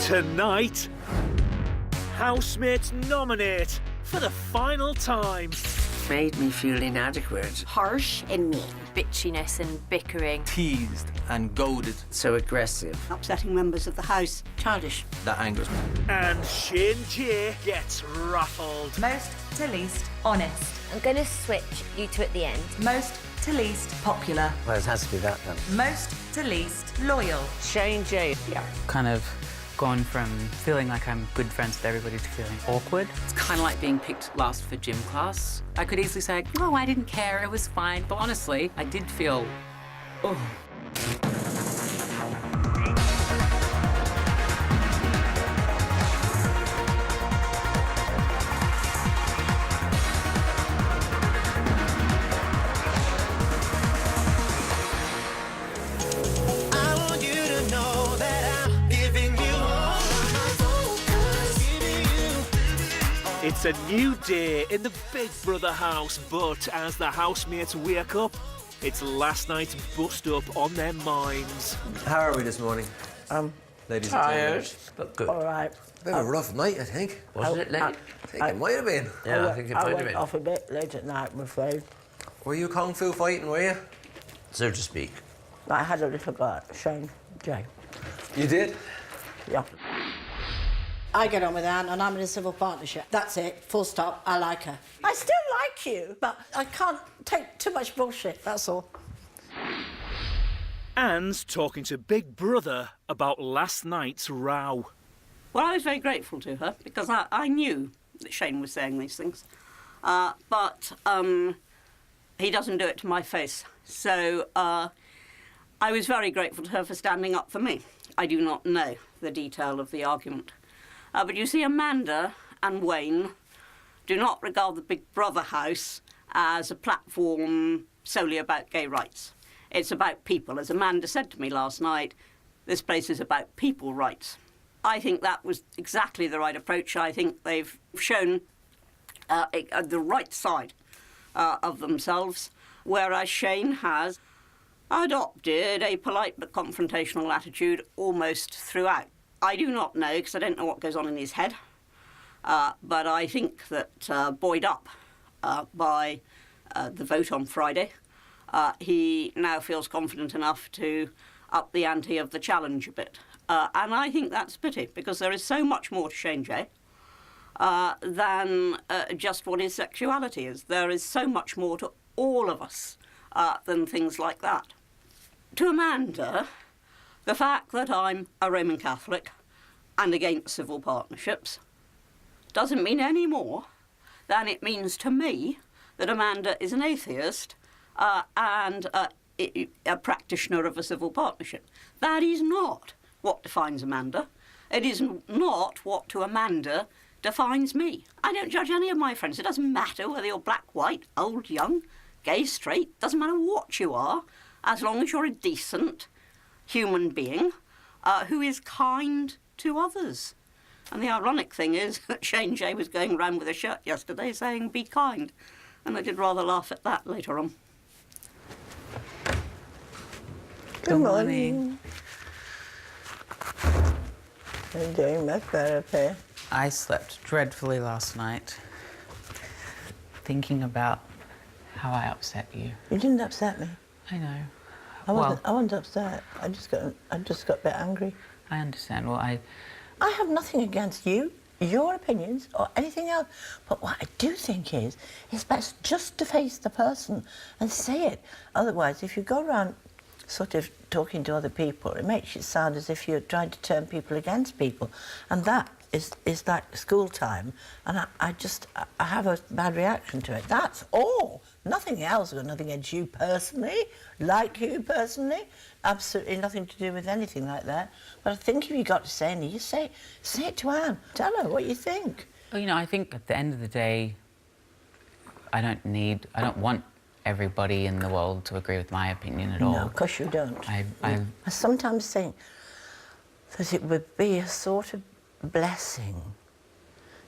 Tonight, housemates nominate for the final time. Made me feel inadequate. Harsh and mean. Bitchiness and bickering. Teased and goaded. So aggressive. Upsetting members of the house. Childish. That angers me. And Shane J gets raffled. Most to least honest. I'm going to switch you two at the end. Most to least popular. Well, it has to be that then. Most to least loyal. Shane J. Yeah. Kind of gone from feeling like I'm good friends with everybody to feeling awkward. It's kind of like being picked last for gym class. I could easily say, oh, I didn't care, it was fine. But honestly, I did feel, oh. It's a new day in the Big Brother house, but as the housemates wake up, it's last night's bust-up on their minds. How are we this morning? Ladies and Tired, gentlemen? but good. All right. Bit of a rough night, I think. Wasn't it late? I think it might have been. Yeah, I think it might have went been. off a bit late at night, I'm afraid. Were you kung fu fighting, were you? So to speak. I had a little go at Shane J. You did? Yeah. I get on with Anne and I'm in a civil partnership. That's it, full stop, I like her. I still like you, but I can't take too much bullshit, that's all. Anne's talking to Big Brother about last night's row. Well, I was very grateful to her because I knew that Shane was saying these things. But he doesn't do it to my face. So I was very grateful to her for standing up for me. I do not know the detail of the argument. But you see, Amanda and Wayne do not regard the Big Brother house as a platform solely about gay rights. It's about people. As Amanda said to me last night, this place is about people rights. I think that was exactly the right approach. I think they've shown the right side of themselves, whereas Shane has adopted a polite but confrontational attitude almost throughout. I do not know, because I don't know what goes on in his head, but I think that buoyed up by the vote on Friday, he now feels confident enough to up the ante of the challenge a bit. And I think that's a pity, because there is so much more to Shane J than just what his sexuality is. There is so much more to all of us than things like that. To Amanda, the fact that I'm a Roman Catholic and against civil partnerships doesn't mean any more than it means to me that Amanda is an atheist and a practitioner of a civil partnership. That is not what defines Amanda. It is not what to Amanda defines me. I don't judge any of my friends. It doesn't matter whether you're black, white, old, young, gay, straight. Doesn't matter what you are, as long as you're a decent human being who is kind to others. And the ironic thing is that Shane J was going around with a shirt yesterday saying, be kind. And I did rather laugh at that later on. Good morning. You're doing much better, Pay. I slept dreadfully last night, thinking about how I upset you. You didn't upset me. I know. I wasn't upset. I just got a bit angry. I understand. Well, I have nothing against you, your opinions, or anything else. But what I do think is, it's best just to face the person and say it. Otherwise, if you go around sort of talking to other people, it makes it sound as if you're trying to turn people against people. And that is like school time. And I have a bad reaction to it. That's all. Nothing else. I've got nothing against you personally, like you personally. Absolutely nothing to do with anything like that. But I think if you got to say anything, you say it to Anne. Tell her what you think. well, you know, I think at the end of the day, I don't want everybody in the world to agree with my opinion at all. No, of course you don't. I sometimes think that it would be a sort of blessing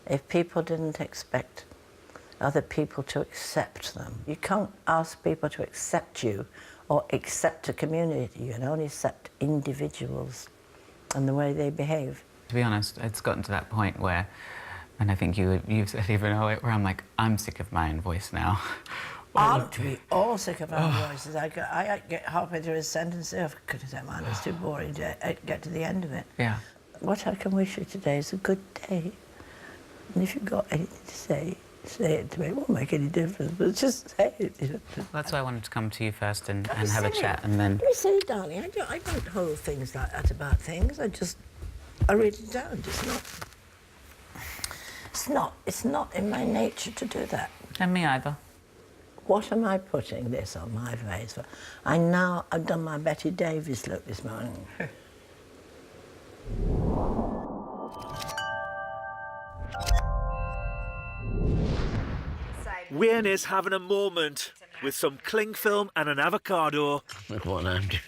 if people didn't expect other people to accept them. You can't ask people to accept you or accept a community. You can only accept individuals and the way they behave. To be honest, it's gotten to that point where, and I think you've said even earlier, where I'm like, I'm sick of my own voice now. Aren't we all sick of our voices? I get halfway through a sentence, I could say, man, it's too boring to get to the end of it. Yeah. What I can wish you today is a good day. And if you've got anything to say it to me. It won't make any difference, but just say it. That's why I wanted to come to you first and have a Silly. chat, and then... You're silly, darling. I don't hold things like that about things. I really don't. It's not in my nature to do that. And me either. What am I putting this on my face for? I've done my Betty Davis look this morning. Wayne is having a moment with some cling film and an avocado. Look what I'm doing.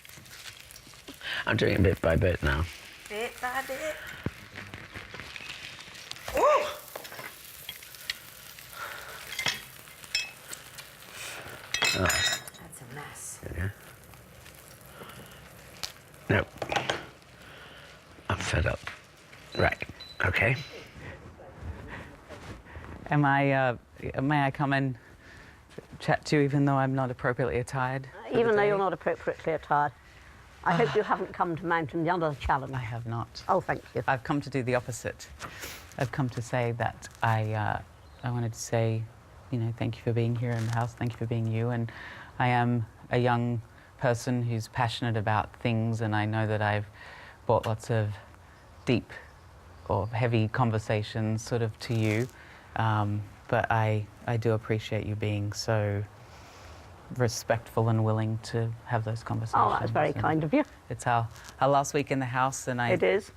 I'm doing it bit by bit now. Bit by bit. Oh! That's a mess. Yeah. No. I'm fed up. Right. Okay. May I come and chat to you even though I'm not appropriately attired? Even though you're not appropriately attired. I hope you haven't come to mount another challenge. I have not. Oh, thank you. I've come to do the opposite. I've come to say that I wanted to say, you know, thank you for being here in the house, thank you for being you, and I am a young person who's passionate about things, and I know that I've brought lots of deep or heavy conversations sort of to you, but I do appreciate you being so respectful and willing to have those conversations. Oh, that's very kind of you. It's our last week in the house, and It is.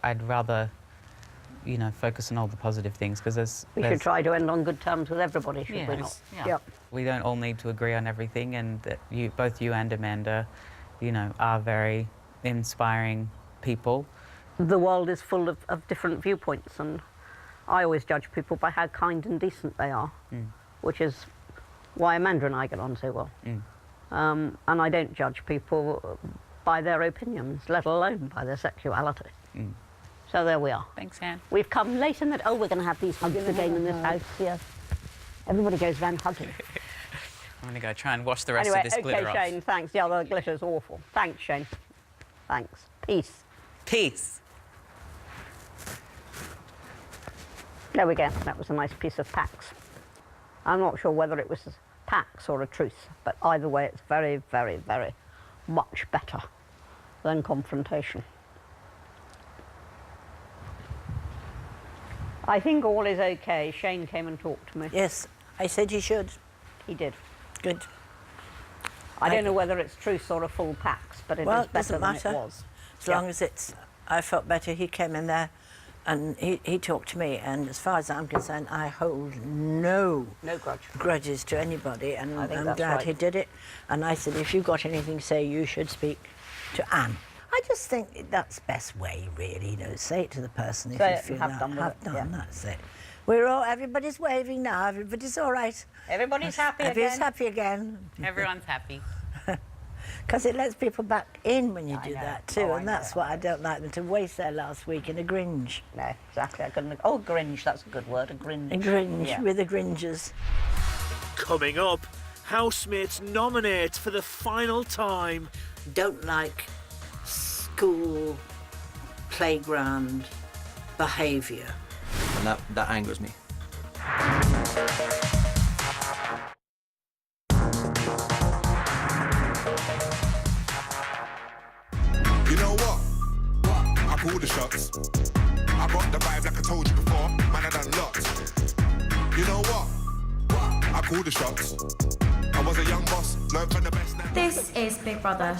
I'd rather, you know, focus on all the positive things, because We should try to end on good terms with everybody, should we not? Yeah. Yep. We don't all need to agree on everything, and that both you and Amanda, you know, are very inspiring people. The world is full of different viewpoints, and I always judge people by how kind and decent they are, which is why Amanda and I get on so well. And I don't judge people by their opinions, let alone by their sexuality. So there we are. Thanks, Anne. We've come late in that. Oh, we're going to have these hugs again in this house. Yes. Everybody goes round hugging. I'm going to go try and wash the rest Anyway, of this glitter off. okay, Shane, thanks. Yeah, the glitter's awful. Thanks, Shane. Thanks. Peace. Peace. There we go. That was a nice piece of Pax. I'm not sure whether it was Pax or a truce, but either way, it's very, very, very much better than confrontation. I think all is okay. Shane came and talked to me. Yes, I said he should. He did. Good. I don't know whether it's truce or a full Pax, but it is better than it was. As long as it's... I felt better. He came in there and he talked to me, and as far as I'm concerned, I hold no grudges to anybody, and I'm glad he did it. And I said, if you've got anything to say, you should speak to Anne. I just think that's the best way, really, you know, say it to the person if you feel that. Have done, that's it. Everybody's waving now, everybody's all right. Everybody's happy Everybody's again. happy again. Everyone's happy. Because it lets people back in when you do that too, and that's what I don't like them to waste their last week in a gringe. No, exactly. I couldn't. Oh, gringe, that's a good word, a gringe. A gringe, with the gringers. Coming up, housemates nominate for the final time. Don't like school, playground behaviour. And that angers me. You know what? I call the shots. I got the vibe like I told you before. Man, I done lots. You know what? I call the shots. I was a young boss, learned from the best. This is Big Brother.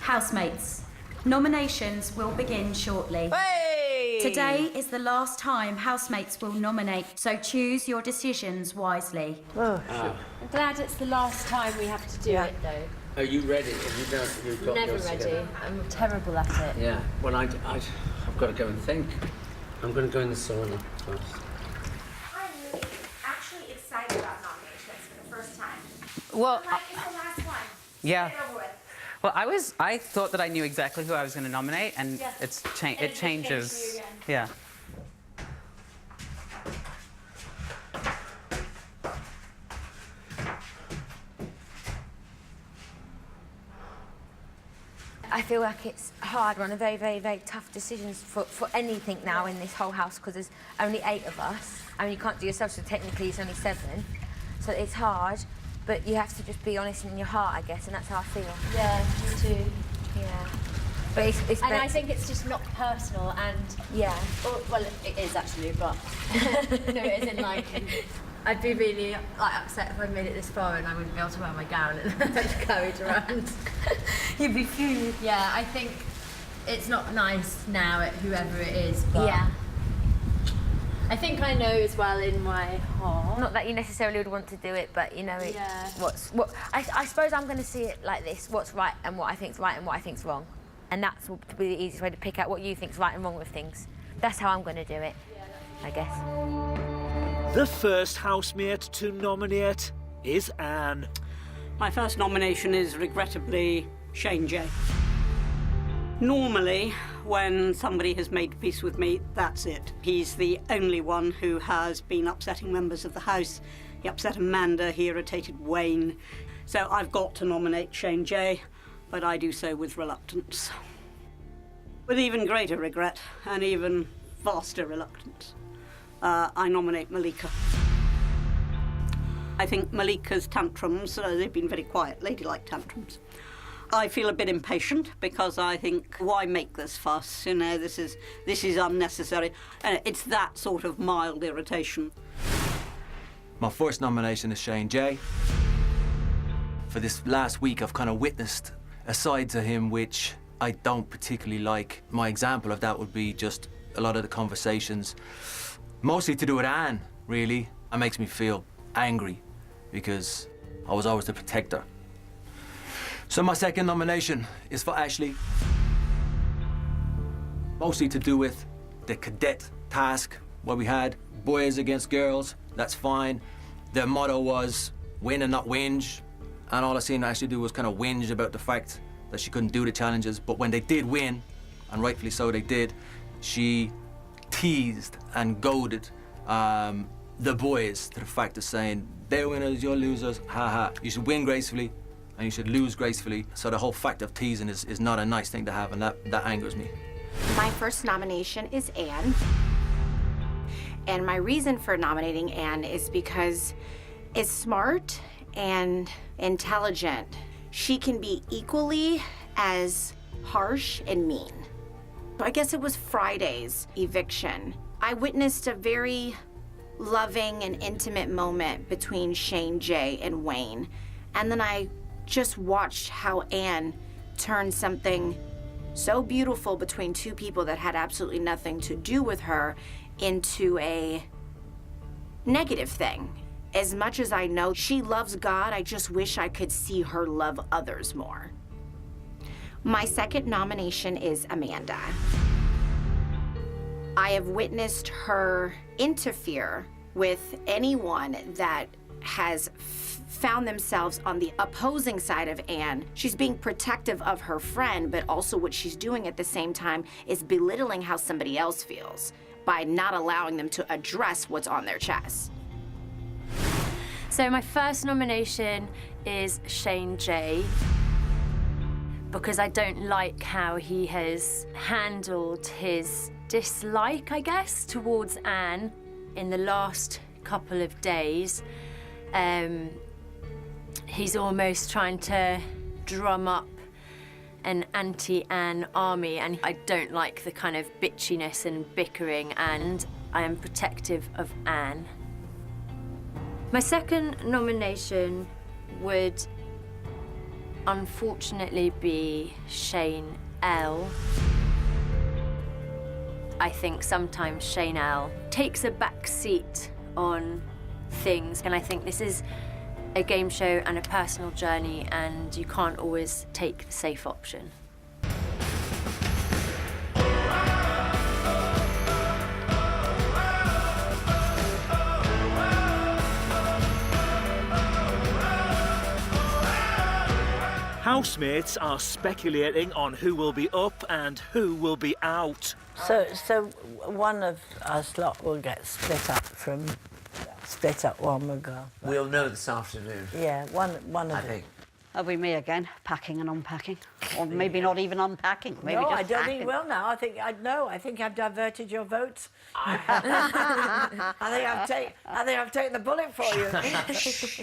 Housemates. Nominations will begin shortly. Hey! Today is the last time housemates will nominate, so choose your decisions wisely. Oh, I'm glad it's the last time we have to do it, though. Are you ready? Have you done? You've got Never yours ready. together? I'm terrible at it. Yeah. Well, I've got to go and think. I'm going to go in the sauna first. I'm really actually excited about nominations for the first time. Well, I'm like, it's the last one. yeah. Get it over with. Well, I thought that I knew exactly who I was going to nominate, and Yeah. it changes. Yeah. I feel like it's hard. We're on a very, very, very tough decisions for anything now in this whole house because there's only 8 of us. I mean, you can't do yourself, so technically it's only 7. So it's hard, but you have to just be honest in your heart, I guess, and that's how I feel. Yeah, me too. Yeah. But it's And I think it's just not personal and... Yeah. Well, it is actually, but... no, it isn't like... I'd be really like upset if I made it this far and I wouldn't be able to wear my gown and carry it around. You'd be fuming. Yeah, I think it's not nice now at whoever it is, but... Yeah. I think I know as well in my heart. Not that you necessarily would want to do it, but you know, Yeah. I suppose I'm going to see it like this: what's right and what I think's right and what I think's wrong, and that's will be the easiest way to pick out what you think's right and wrong with things. That's how I'm going to do it, I guess. The first housemate to nominate is Anne. My first nomination is regrettably Shane J. Normally, when somebody has made peace with me, that's it. He's the only one who has been upsetting members of the House. He upset Amanda, he irritated Wayne. So I've got to nominate Shane J, but I do so with reluctance. With even greater regret and even vaster reluctance, I nominate Malika. I think Malika's tantrums, they've been very quiet, ladylike tantrums. I feel a bit impatient because I think, why make this fuss? You know, this is unnecessary. And it's that sort of mild irritation. My first nomination is Shane J. For this last week, I've kind of witnessed a side to him which I don't particularly like. My example of that would be just a lot of the conversations, mostly to do with Anne, really. It makes me feel angry because I was always the protector. So my second nomination is for Ashley. Mostly to do with the cadet task, where we had boys against girls, that's fine. Their motto was win and not whinge. And all I seen Ashley do was kind of whinge about the fact that she couldn't do the challenges. But when they did win, and rightfully so they did, she teased and goaded the boys to the fact of saying, they're winners, you're losers, haha. You should win gracefully, and you should lose gracefully. So the whole fact of teasing is not a nice thing to have, and that angers me. My first nomination is Anne. And my reason for nominating Anne is because it's smart and intelligent. She can be equally as harsh and mean. I guess it was Friday's eviction. I witnessed a very loving and intimate moment between Shane J and Wayne. And then I just watched how Anne turned something so beautiful between two people that had absolutely nothing to do with her into a negative thing. As much as I know she loves God, I just wish I could see her love others more. My second nomination is Amanda. I have witnessed her interfere with anyone that has found themselves on the opposing side of Anne. She's being protective of her friend, but also what she's doing at the same time is belittling how somebody else feels by not allowing them to address what's on their chest. So my first nomination is Shane J, because I don't like how he has handled his dislike, I guess, towards Anne in the last couple of days. He's almost trying to drum up an anti-Anne army, and I don't like the kind of bitchiness and bickering, and I am protective of Anne. My second nomination would unfortunately be Shane L. I think sometimes Shane L takes a back seat on things, and I think this is a game show and a personal journey, and you can't always take the safe option. housemates are speculating on who will be up and who will be out. So one of us lot will get split up one will go. We'll know this afternoon. Yeah, one of I it. think. That'll be me again, packing and unpacking. Or maybe not even unpacking, maybe No, just I don't packing. think you will now. I think I've diverted your votes. I think I've taken the bullet for you.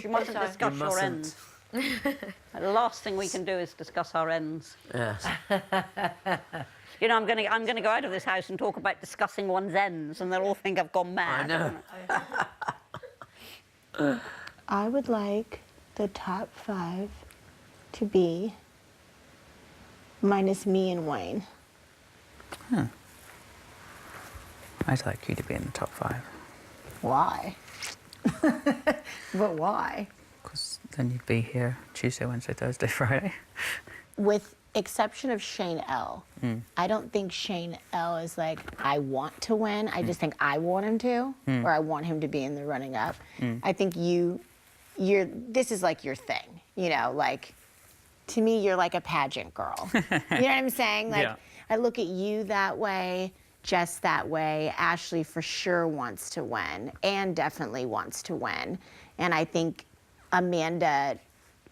You mustn't discuss your ends. The last thing we can do is discuss our ends. Yes. You know, I'm gonna go out of this house and talk about discussing one's ends, and they'll all think I've gone mad. I know. I would like the top 5 to be minus me and Wayne. I'd like you to be in the top 5. Why? But why? Because then you'd be here Tuesday, Wednesday, Thursday, Friday. With exception of Shane L. I don't think Shane L is like, I want to win. I just think I want him to, or I want him to be in the running up. I think this is like your thing, you know, like, to me, you're like a pageant girl. You know what I'm saying? Like, Yeah. I look at you that way, Jess that way. Ashley for sure wants to win, and definitely wants to win. And I think Amanda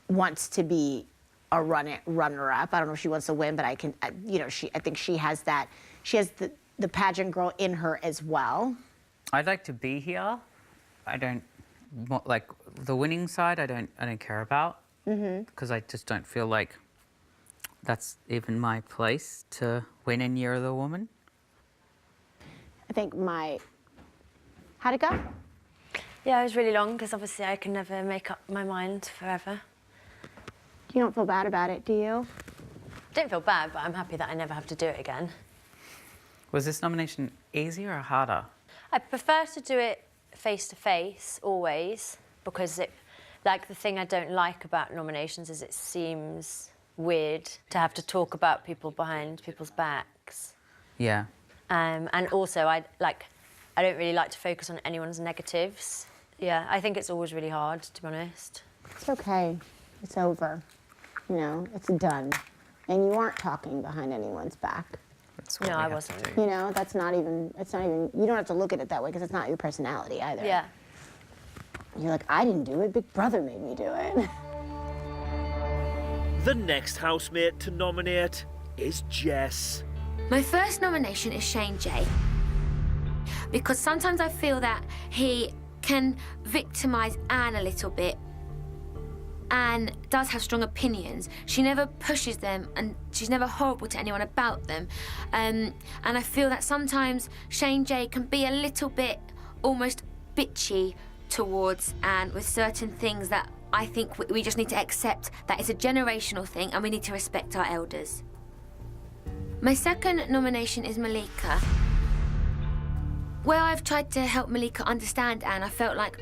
wants to be a runner-up. I don't know if she wants to win, but I think she has that. She has the pageant girl in her as well. I'd like to be here. I don't like the winning side. I don't care about because I just don't feel like that's even my place to win in Year of the Woman. I think how'd it go? Yeah, it was really long because obviously I can never make up my mind forever. You don't feel bad about it, do you? I don't feel bad, but I'm happy that I never have to do it again. Was this nomination easier or harder? I prefer to do it face-to-face, always, because the thing I don't like about nominations is it seems weird to have to talk about people behind people's backs. Yeah. And also, I don't really like to focus on anyone's negatives. Yeah, I think it's always really hard, to be honest. It's okay. It's over. You know, it's done. And you aren't talking behind anyone's back. No, I wasn't. You know, it's not even, you don't have to look at it that way because it's not your personality either. Yeah. You're like, I didn't do it, Big Brother made me do it. The next housemate to nominate is Jess. My first nomination is Shane J. Because sometimes I feel that he can victimise Anne a little bit. Anne does have strong opinions. She never pushes them and she's never horrible to anyone about them. And I feel that sometimes Shane J can be a little bit almost bitchy towards Anne with certain things that I think we just need to accept that it's a generational thing and we need to respect our elders. My second nomination is Malika. Where I've tried to help Malika understand Anne, I felt like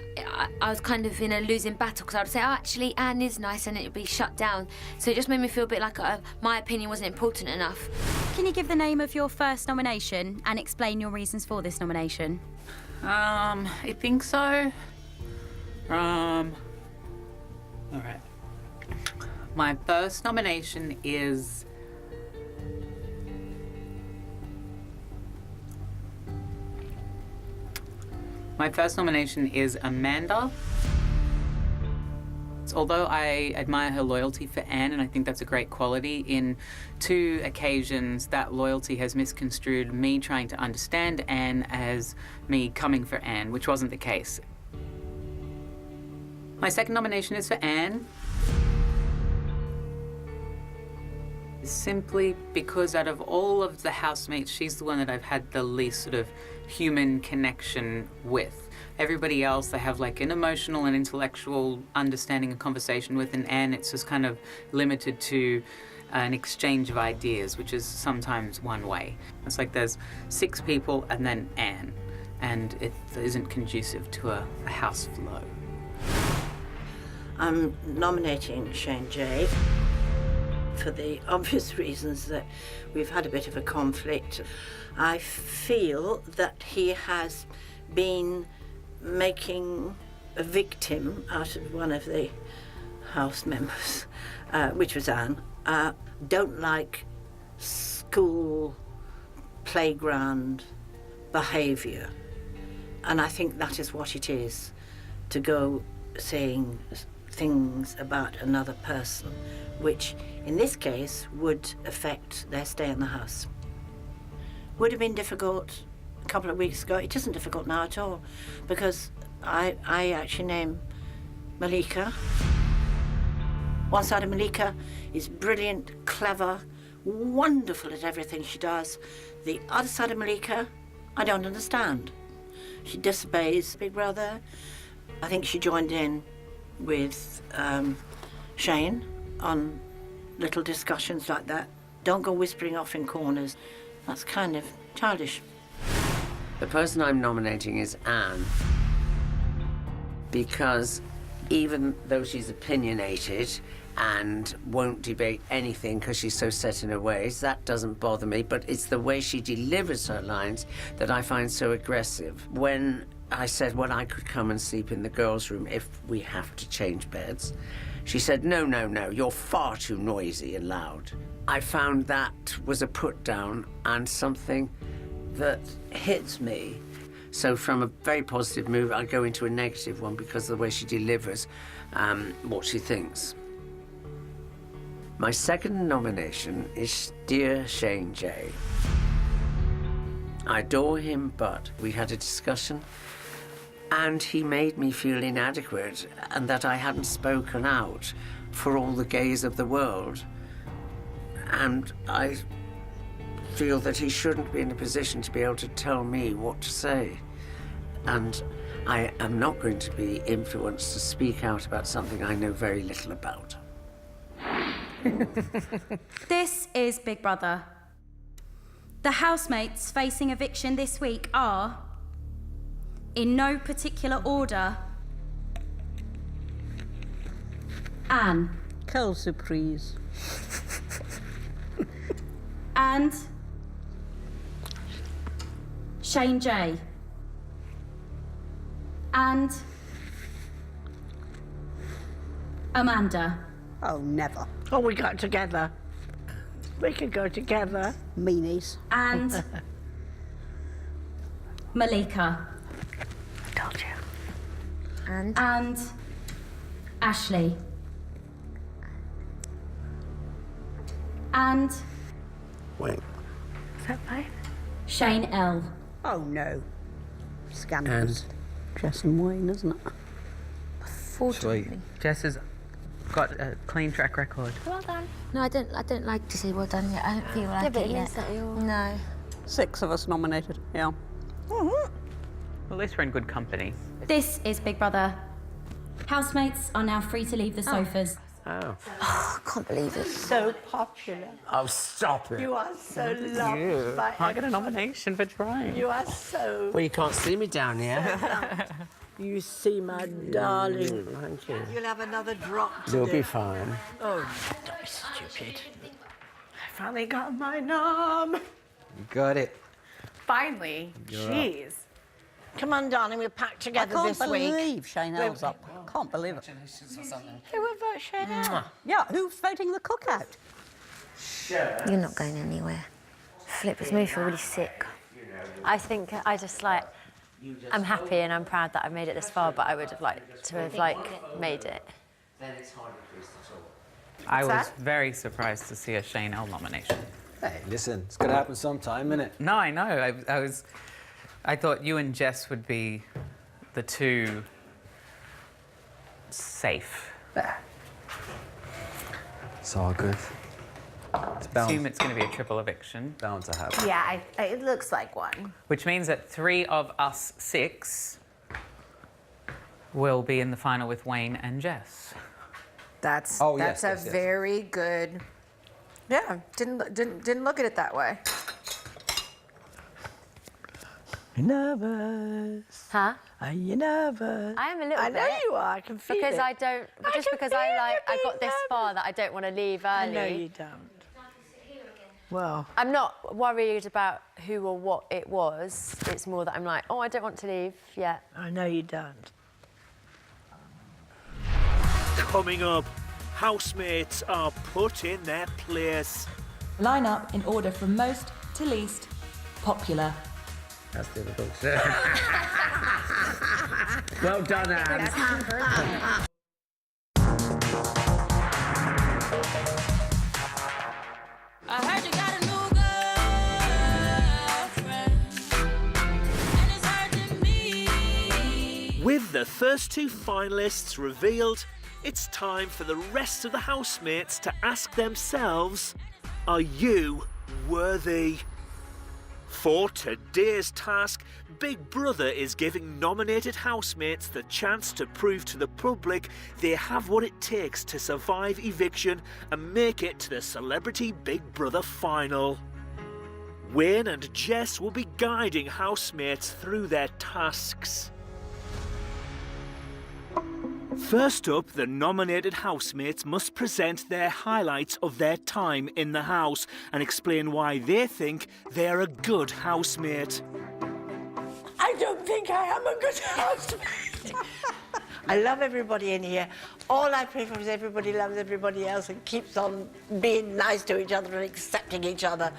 I was kind of in a losing battle because I would say, oh, actually, Anne is nice, and it would be shut down. So it just made me feel a bit like my opinion wasn't important enough. Can you give the name of your first nomination and explain your reasons for this nomination? I think so. All right. My first nomination is Amanda. Although I admire her loyalty for Anne, and I think that's a great quality, in 2 occasions that loyalty has misconstrued me trying to understand Anne as me coming for Anne, which wasn't the case. My second nomination is for Anne. Simply because out of all of the housemates, she's the one that I've had the least sort of human connection with. Everybody else I have like an emotional and intellectual understanding and conversation with, and Anne it's just kind of limited to an exchange of ideas, which is sometimes one way. It's like there's 6 people and then Anne, and it isn't conducive to a house flow. I'm nominating Shane J for the obvious reasons that we've had a bit of a conflict. I feel that he has been making a victim out of one of the house members, which was Anne, don't like school playground behaviour. And I think that is what it is, to go saying things about another person, which in this case would affect their stay in the house. Would have been difficult a couple of weeks ago. It isn't difficult now at all, because I actually name Malika. One side of Malika is brilliant, clever, wonderful at everything she does. The other side of Malika, I don't understand. She disobeys Big Brother. I think she joined in with Shane on little discussions like that. Don't go whispering off in corners. That's kind of childish. The person I'm nominating is Anne, because even though she's opinionated and won't debate anything because she's so set in her ways, that doesn't bother me, but it's the way she delivers her lines that I find so aggressive. When I said, well, I could come and sleep in the girls' room if we have to change beds, she said, no, no, no, you're far too noisy and loud. I found that was a put down and something that hits me. So from a very positive mood, I go into a negative one because of the way she delivers what she thinks. My second nomination is dear Shane J. I adore him, but we had a discussion and he made me feel inadequate and that I hadn't spoken out for all the gays of the world. And I feel that he shouldn't be in a position to be able to tell me what to say. And I am not going to be influenced to speak out about something I know very little about. This is Big Brother. The housemates facing eviction this week are, in no particular order, Anne. Quelle surprise. And Shane J. And Amanda. Oh, never. Oh, we got together. We could go together. Meanies. And Malika. I told you. And Ashley. And Wait. Is that right? Shane L. Oh, no. Scandalous. Jess and Wayne, isn't it? Sweet. Jess has got a clean track record. Well done. No, I don't like to say well done yet. I don't feel like but it it yet. means that you're... No. 6 of us nominated, yeah. Well, at least we're in good company. This is Big Brother. Housemates are now free to leave the sofas. Oh. I can't believe it. So popular. Oh, stop it. You are so loved by I get a nomination for trying. You are so... Well, you can't see me down here. You see, my darling. Thank you. You'll have another drop to You'll do. be fine. Oh, don't be stupid. I finally got my nom. You got it. Finally. You're up. Jeez. Come on, darling, we're packed together this week. I can't believe Shane L's up. Can't believe it. Who will vote Shane L? Yeah, who's voting the cookout? You're not going anywhere. Flip, it's made me feel really sick. I think I just like, I'm happy and I'm proud that I've made it this far, but I would have liked to have made it. Then it's harder for us to talk. I was very surprised to see a Shane L nomination. Hey, listen, it's gonna happen sometime, innit? No, I know. I thought you and Jess would be the two safe. It's all good. It's bound. Assume it's going to be a triple eviction. Bound to happen. Yeah, it looks like one. Which means that 3 of us 6 will be in the final with Wayne and Jess. That's yes, a yes, yes. very good. Yeah, didn't look at it that way. You're nervous. Huh? Are you nervous? I am a little bit. I know you are. I can feel because it. I don't, just because I got this far that I don't want to leave early. No, you don't. Well, I'm not worried about who or what it was. It's more that I'm like, oh, I don't want to leave yet. I know you don't. Coming up, housemates are put in their place. Line up in order from most to least popular. That's difficult. Well done, Anne. I heard you got a new girlfriend, and it's hurting me. With the first two finalists revealed, it's time for the rest of the housemates to ask themselves, are you worthy? For today's task, Big Brother is giving nominated housemates the chance to prove to the public they have what it takes to survive eviction and make it to the Celebrity Big Brother final. Wayne and Jess will be guiding housemates through their tasks. First up, the nominated housemates must present their highlights of their time in the house and explain why they think they are a good housemate. I don't think I am a good housemate. I love everybody in here. All I pray for is everybody loves everybody else and keeps on being nice to each other and accepting each other.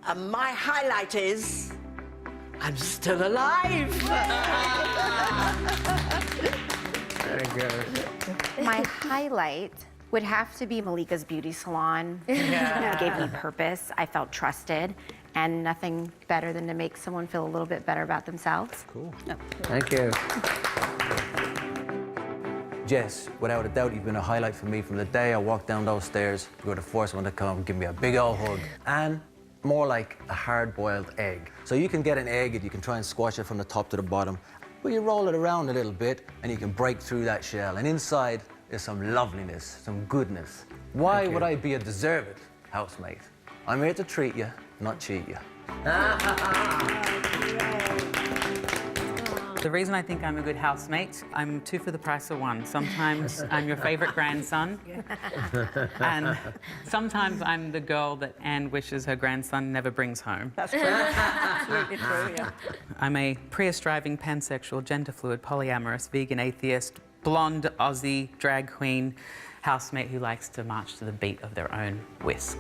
And my highlight is I'm still alive. Very good. My highlight would have to be Malika's beauty salon. Yeah. It gave me purpose. I felt trusted, and nothing better than to make someone feel a little bit better about themselves. Cool. Thank you. Jess, without a doubt, you've been a highlight for me from the day I walked down those stairs. You were the first one to come, give me a big old hug. And more like a hard-boiled egg. So you can get an egg and you can try and squash it from the top to the bottom, but you roll it around a little bit and you can break through that shell. And inside is some loveliness, some goodness. Why would I be a deserved housemate? I'm here to treat you, not cheat you. The reason I think I'm a good housemate, I'm two for the price of one. Sometimes I'm your favourite grandson, and sometimes I'm the girl that Anne wishes her grandson never brings home. That's true. Absolutely true, yeah. I'm a Prius-driving, pansexual, gender-fluid, polyamorous, vegan, atheist, blonde, Aussie, drag queen housemate who likes to march to the beat of their own whisk.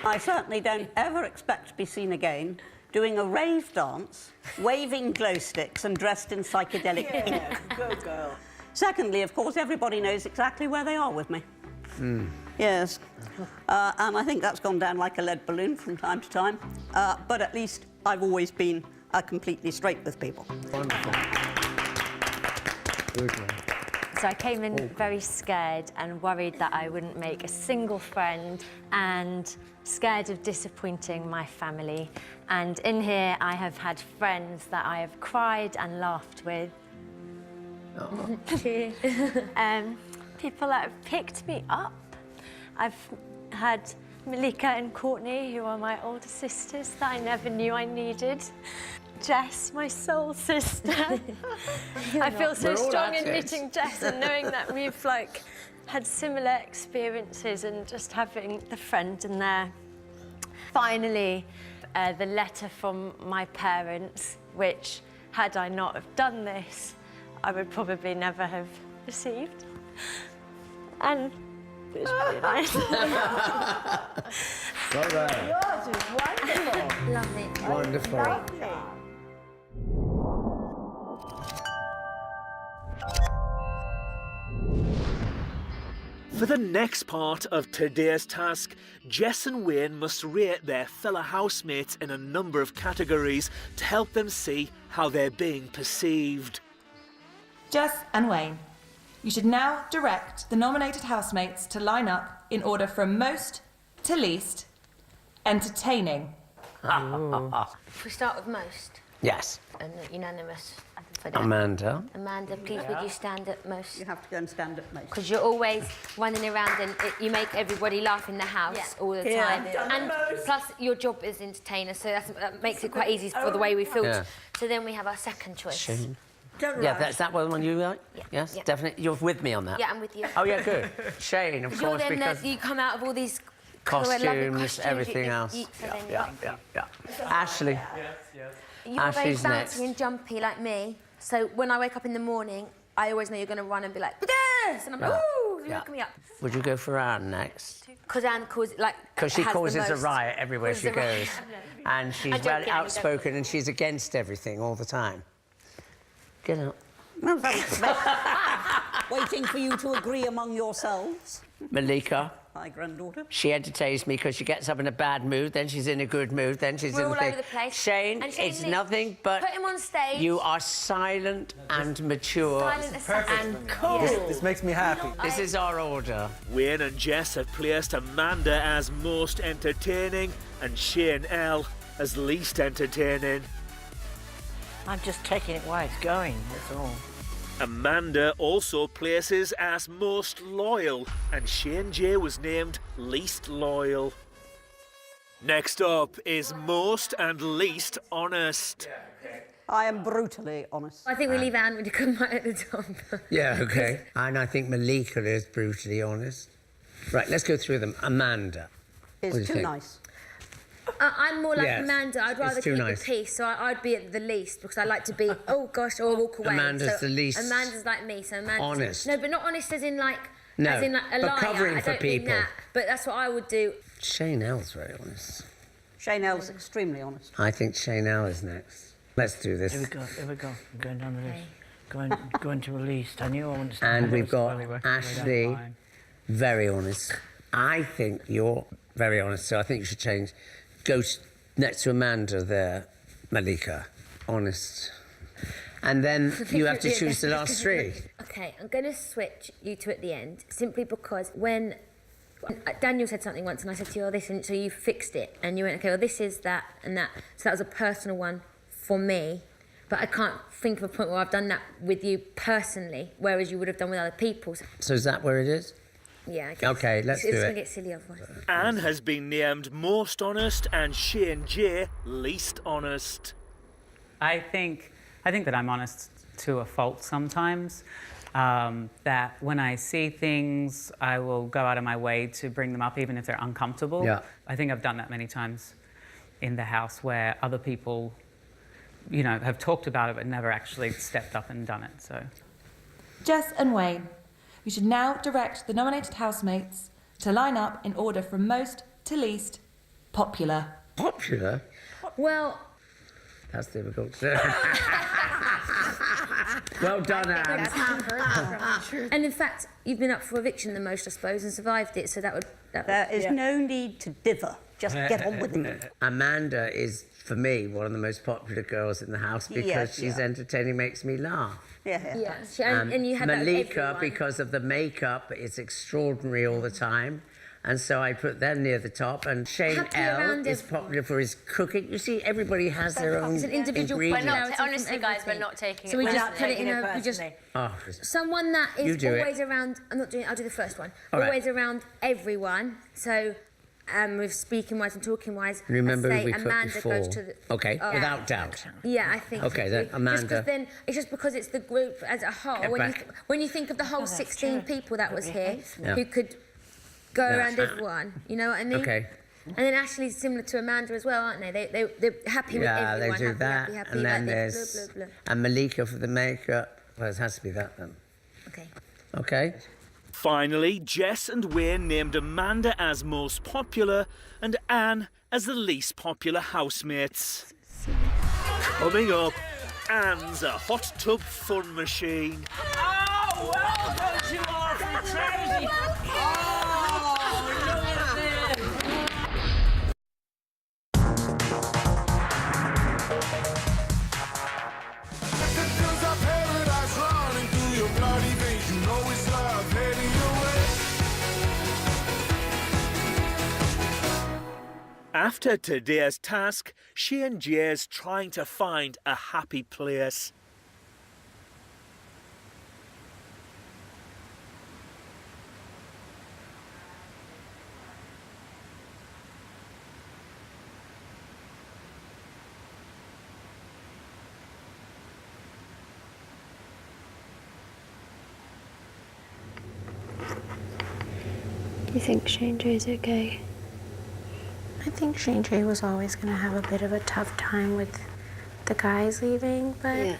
I certainly don't ever expect to be seen again doing a rave dance, waving glow sticks and dressed in psychedelic pink. Good girl. Secondly, of course, everybody knows exactly where they are with me. Yes. And I think that's gone down like a lead balloon from time to time. But at least I've always been completely straight with people. Wonderful. Good one. So I came in very scared and worried that I wouldn't make a single friend and scared of disappointing my family. And in here, I have had friends that I have cried and laughed with. People that have picked me up. I've had Malika and Courtney, who are my older sisters that I never knew I needed. Jess, my soul sister. I feel so strong in meeting Jess and knowing that we've had similar experiences and just having the friend in there. Finally, the letter from my parents, which, had I not have done this, I would probably never have received. And it was really nice. All right. Yours is wonderful. Lovely. Wonderful. Lovely. For the next part of today's task, Jess and Wayne must rate their fellow housemates in a number of categories to help them see how they're being perceived. Jess and Wayne, you should now direct the nominated housemates to line up in order from most to least entertaining. If we start with most Yes. and unanimous. For that. Amanda. Amanda, please would you stand at most? You have to go and stand at most. Because you're always running around and you make everybody laugh in the house all the time. And plus your job is entertainer, so that makes it quite easy for the way we filter. Yeah. So then we have our second choice. Shane. Yeah, that's that one you like? Yeah. Yes, Yeah. definitely. You're with me on that? Yeah, I'm with you. Oh, yeah, good. Shane, of You're course, then because you come out of all these costumes, everything else. Yeah. Ashley. You're very Ashley's bouncy next. and jumpy like me. So when I wake up in the morning, I always know you're going to run and be like, yes! And I'm like, ooh, you're looking me up. Would you go for Anne next? Because Anne causes, like... Because she has the causes a most- riot everywhere causes she a riot. goes. And she's I don't very get any, don't outspoken and she's against everything all the time. Get out. No, thanks. Waiting for you to agree among yourselves. Malika. Hi, granddaughter. She entertains me because she gets up in a bad mood, then she's in a good mood, then she's We're in all the thing. over the place. Shane, And Shane it's Lee, nothing but... put him on stage. You are silent and mature. Silent and cool. This makes me happy. This is our order. Wayne and Jess have placed Amanda as most entertaining and Shane L as least entertaining. I'm just taking it while it's going, that's all. Amanda also places as most loyal, and Shane J was named least loyal. Next up is most and least honest. I am brutally honest. I think we leave Anne when you come right at the top. Yeah, okay. And I think Malika is brutally honest. Right, let's go through them. Amanda. What do you It's too think? nice. I'm more like Yes, Amanda. I'd rather it's too keep nice. the peace, so I'd be at the least because I like to be, oh gosh, or walk away. Amanda's so the least Amanda's like me, so Amanda's... honest. No, but not honest as in like... No, as in like a but liar. covering I for don't mean people. that, but that's what I would do. Shane L's very honest. Shane L's extremely honest. I think Shane L is next. Let's do this. Here we go, here we go. I'm going down the list. Going to released. I knew I wanted to... And we've got Ashley, very honest. I think you're very honest, so I think you should change. Go next to Amanda there, Malika, honest. And then you have to choose the last three. Okay, I'm going to switch you two at the end, simply because when Daniel said something once and I said to you, oh, this, and so you fixed it, and you went, okay, well, this is that and that. So that was a personal one for me, but I can't think of a point where I've done that with you personally, whereas you would have done with other people. So is that where it is? Yeah, I guess. Okay, let's do It's going it. to get silly otherwise. Anne has been named most honest and Shane J least honest. I think that I'm honest to a fault sometimes. That when I see things, I will go out of my way to bring them up, even if they're uncomfortable. Yeah. I think I've done that many times in the house where other people, you know, have talked about it but never actually stepped up and done it. So, Jess and Wayne, you should now direct the nominated housemates to line up in order from most to least popular. Popular? Well... That's difficult to say. Well done, Anne. And in fact, you've been up for eviction the most, I suppose, and survived it, so that would... There is no need to dither. Just get on with it. Amanda is, for me, one of the most popular girls in the house because Yes, she's yeah. entertaining, makes me laugh. Yeah, and you had that with Malika, everyone. because of the makeup, is extraordinary all the time. And so I put them near the top. And Shane Happy L around is popular for his cooking. You see, everybody has their own It's an individual ingredients. personality from honestly, guys, everything. we're not taking So it we just personally. put it in a... We just, Oh, someone that You is do it. always around... I'm not doing it, I'll do the first one. All right. Always around everyone. So, with speaking-wise and talking-wise, remember I who say we put Amanda before? goes to the... Okay, Oh. without doubt. Yeah, I think... Okay, then, Just Amanda. 'cause then, it's just because it's the group as a whole. Get back. When you think of the whole 16 people that was here, Yeah. who could go Yeah. around everyone, you know what I mean? Okay. And then Ashley's similar to Amanda as well, aren't they? They're happy with Yeah, everyone. they do that. Happy, And then like they- there's... blah, blah, blah. And Malika for the makeup. Well, it has to be that then. Okay. Okay? Finally, Jess and Wayne named Amanda as most popular and Anne as the least popular housemates. Coming up, Anne's a hot tub fun machine. Oh, welcome to our fraternity. Oh, look at this. Feels like paradise running through your bloody veins. You know it's love heading your way. After today's task, Shane J's trying to find a happy place. Do you think Shane J's okay? I think Shane J was always going to have a bit of a tough time with the guys leaving, but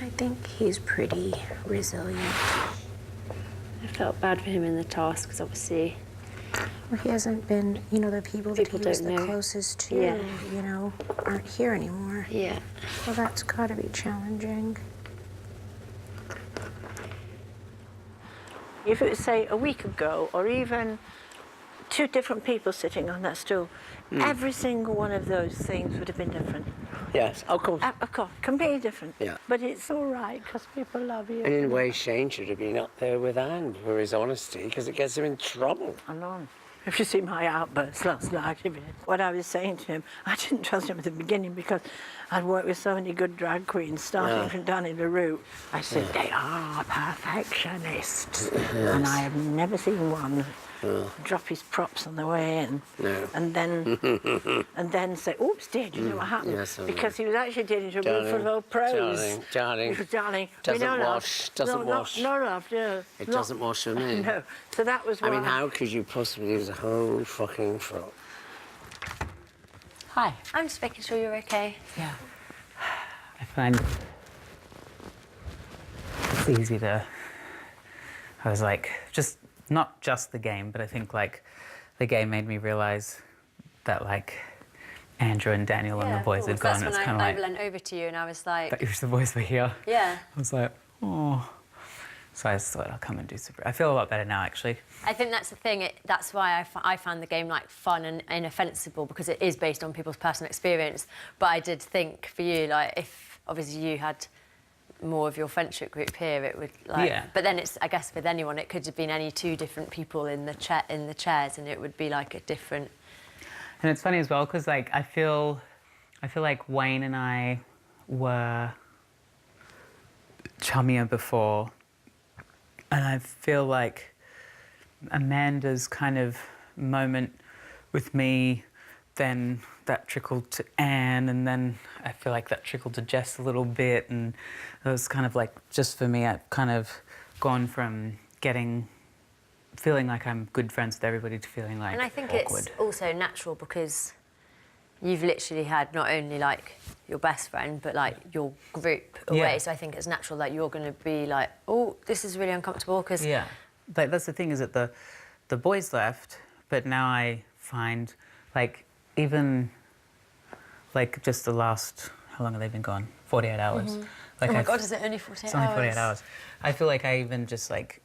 I think he's pretty resilient. I felt bad for him in the task because obviously He hasn't been, you know, the people that he People was don't the know. closest to, Yeah. you know, aren't here anymore. Yeah. Well, that's gotta be challenging. If it was, say, a week ago, or even 2 different people sitting on that stool, every single one of those things would have been different. Yes, of course. Of course, completely different. Yeah. But it's all right, because people love you. And in a way, Shane should have been up there with Anne for his honesty, because it gets him in trouble. I know. If you see my outburst last night, what I was saying to him, I didn't trust him at the beginning because I'd worked with so many good drag queens, starting from down in the route. I said, they are perfectionists. And I have never seen one drop his props on the way in. And then say, oops, dear, do you know what happened? Yes, I know. Because he was actually dealing with a room full of old pros. Darling. Darling. Doesn't no, wash, doesn't wash. No, love, no. It doesn't wash for me. No. So that was I why. mean, how could you possibly use a whole fucking frock? Hi. I'm just making sure you're okay. Yeah. I find it's easy to. I was like, not just the game, but I think like the game made me realize that like Andrew and Daniel and the boys had gone. That's It's when kind of I like leant over to you and I was like, that the boys were here. yeah. I was like, oh. So I just thought I'll come and do super. I feel a lot better now, actually. I think that's the thing. That's why I found the game like fun and inoffensive because it is based on people's personal experience. But I did think for you, like if obviously you had more of your friendship group here, it would like. Yeah. But then it's, I guess, with anyone, it could have been any 2 different people in the chairs, and it would be like a different. And it's funny as well because like I feel like Wayne and I were chummier before, and I feel like Amanda's kind of moment with me, then that trickled to Anne, and then I feel like that trickled to Jess a little bit, and it was kind of like, just for me, I've kind of gone from feeling like I'm good friends with everybody to feeling like And I think awkward. it's also natural because you've literally had not only like your best friend, but like your group away. Yeah. So I think it's natural that you're going to be like, oh, this is really uncomfortable because. Yeah, like that's the thing is that the boys left, but now I find like even like just the last, how long have they been gone? 48 hours. Mm-hmm. Like oh my God, is it only 48 hours? It's only 48 hours. I feel like I even just like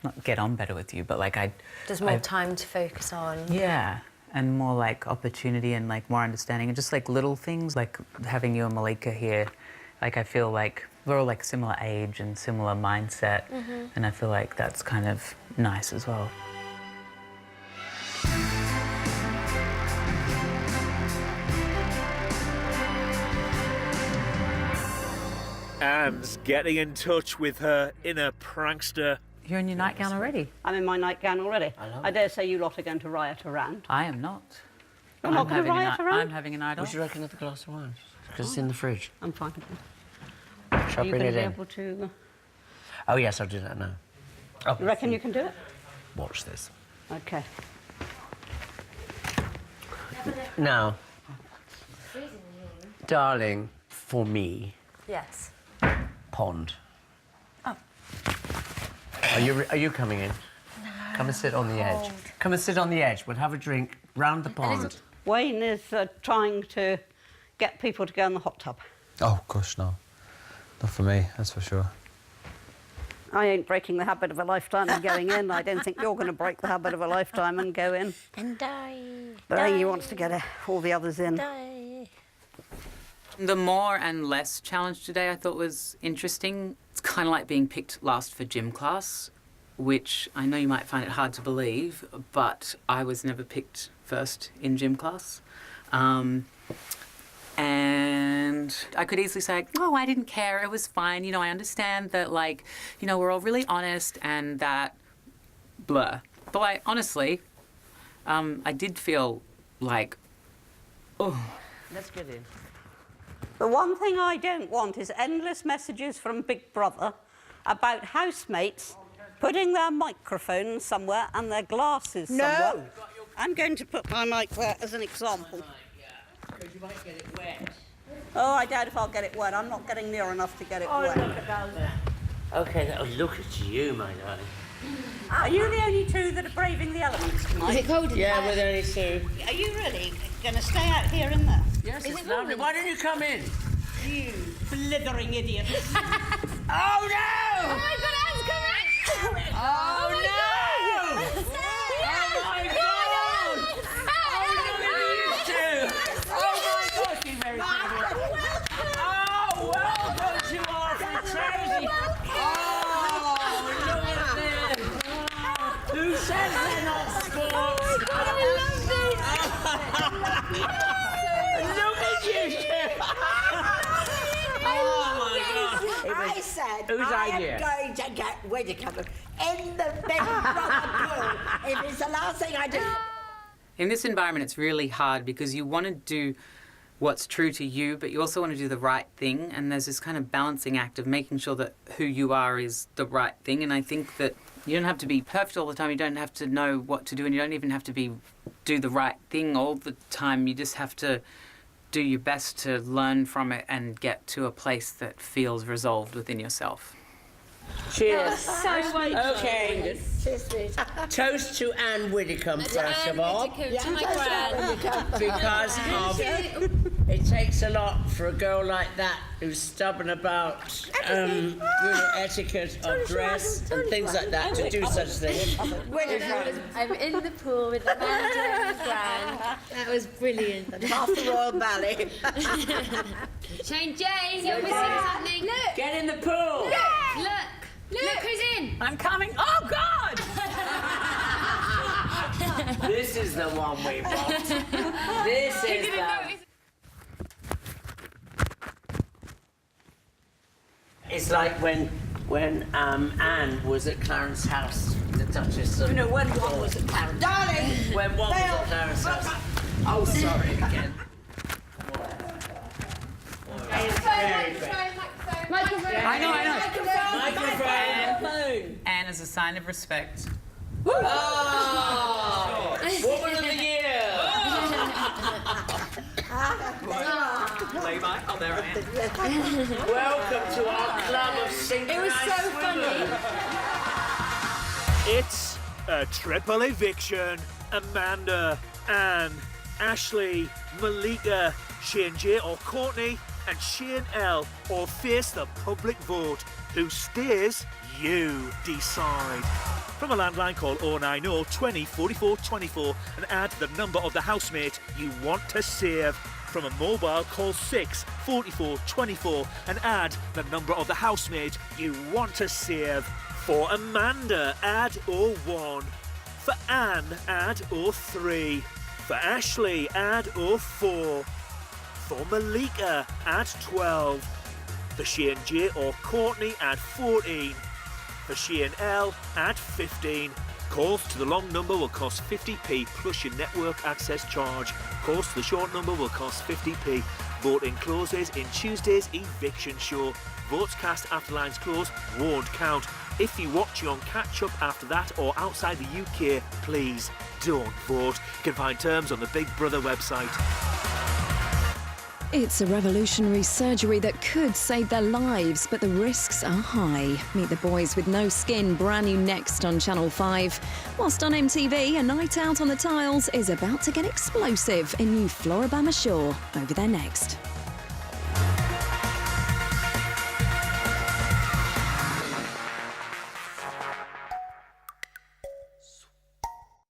not get on better with you, but like There's more time to focus on. Yeah. And more like opportunity and like more understanding and just like little things like having you and Malika here. Like I feel like we're all like similar age and similar mindset, and I feel like that's kind of nice as well. Anne's getting in touch with her inner prankster. You're in your nightgown already? I'm in my nightgown already. I dare say you lot are going to riot around. I am not. You're not going to riot around? I'm having a night off. Would you reckon of the glass of wine? Because it's in the fridge. I'm fine. Shall I Are you bring going it to be in? able to... Oh, yes, I'll do that now. You reckon you can do it? Watch this. OK. Now, darling, for me, Yes. pond. Oh. Are you coming in? No. Come and sit on the edge. Come and sit on the edge. We'll have a drink round the pond. Wayne is trying to get people to go in the hot tub. Oh, gosh, no. Not for me, that's for sure. I ain't breaking the habit of a lifetime and going in. I don't think you're going to break the habit of a lifetime and go in. And die. But I think he wants to get all the others in. Die. The more and less challenge today I thought was interesting. It's kind of like being picked last for gym class, which I know you might find it hard to believe, but I was never picked first in gym class. And I could easily say, oh, I didn't care, it was fine. You know, I understand that, like, you know, we're all really honest and that blur. But, like, honestly, I did feel like, oh. Let's get in. The one thing I don't want is endless messages from Big Brother about housemates putting their microphone somewhere and their glasses somewhere. I'm going to put my mic there as an example. Because you might get it wet. Oh, I doubt if I'll get it wet. I'm not getting near enough to get it wet. Okay, look at you, my darling. Are you the only two that are braving the elements tonight? Is it cold in Yeah, we're the only two. Are you really going to stay out here in there? Yes, it's lovely. Why don't you come in? You blithering idiot. Oh, no! Oh my God, Anne's coming! Oh, my no! God! Oh, my God! Oh, look at you two! Oh, my God, she's very pretty. Oh, welcome to our fraternity. Oh, look at them. Who says they're not sports? I love Look at you two! Oh, my God. I said Whose I idea? am going to get Widdicombe in the big brother pool if it's the last thing I do. In this environment, it's really hard because you want to do what's true to you, but you also want to do the right thing. And there's this kind of balancing act of making sure that who you are is the right thing. And I think that you don't have to be perfect all the time. You don't have to know what to do, and you don't even have to do the right thing all the time. You just have to do your best to learn from it and get to a place that feels resolved within yourself. Cheers. So sweet. Okay. Toast to Anne Widdicombe, first of all. To my gran. Because of it takes a lot for a girl like that who's stubborn about etiquette of dress and things like that to do such things. I'm in the pool with Amanda and Gran. That was brilliant. Half the Royal Ballet. Shane J, you're missing something. Look. Get in the pool. Look who's in. I'm coming. Oh, God! This is the one we want. This is the... It's like when Anne was at Clarence's house, the Duchess of... No, when one was at Clarence. Darling! When one was at Clarence's house. Oh, sorry, again. Microphone. I know. Microphone. And as a sign of respect. Oh! Woman of the Year! Play by. Oh, there I am. Welcome to our club of synchronized It was so funny. It's a triple eviction. Amanda, Anne, Ashley, Malika, Shane J or Courtney, and Shane L all face the public vote. Who stays? You decide. From a landline, call 090 20 44 24 and add the number of the housemate you want to save. From a mobile, call 6 44 24 and add the number of the housemate you want to save. For Amanda, add 01. For Anne, add 03. For Ashley, add 04. For Malika, add 12. For Shane J or Courtney, add 14. For Shane L, add 15. Calls to the long number will cost 50p plus your network access charge. Calls to the short number will cost 50p. Voting closes in Tuesday's eviction show. Votes cast after lines close won't count. If you watch on catch-up after that or outside the UK, please don't vote. You can find terms on the Big Brother website. It's a revolutionary surgery that could save their lives, but the risks are high. Meet the Boys with No Skin, brand new next on Channel 5. Whilst on MTV, a night out on the tiles is about to get explosive in new Floribama Shore. Over there next.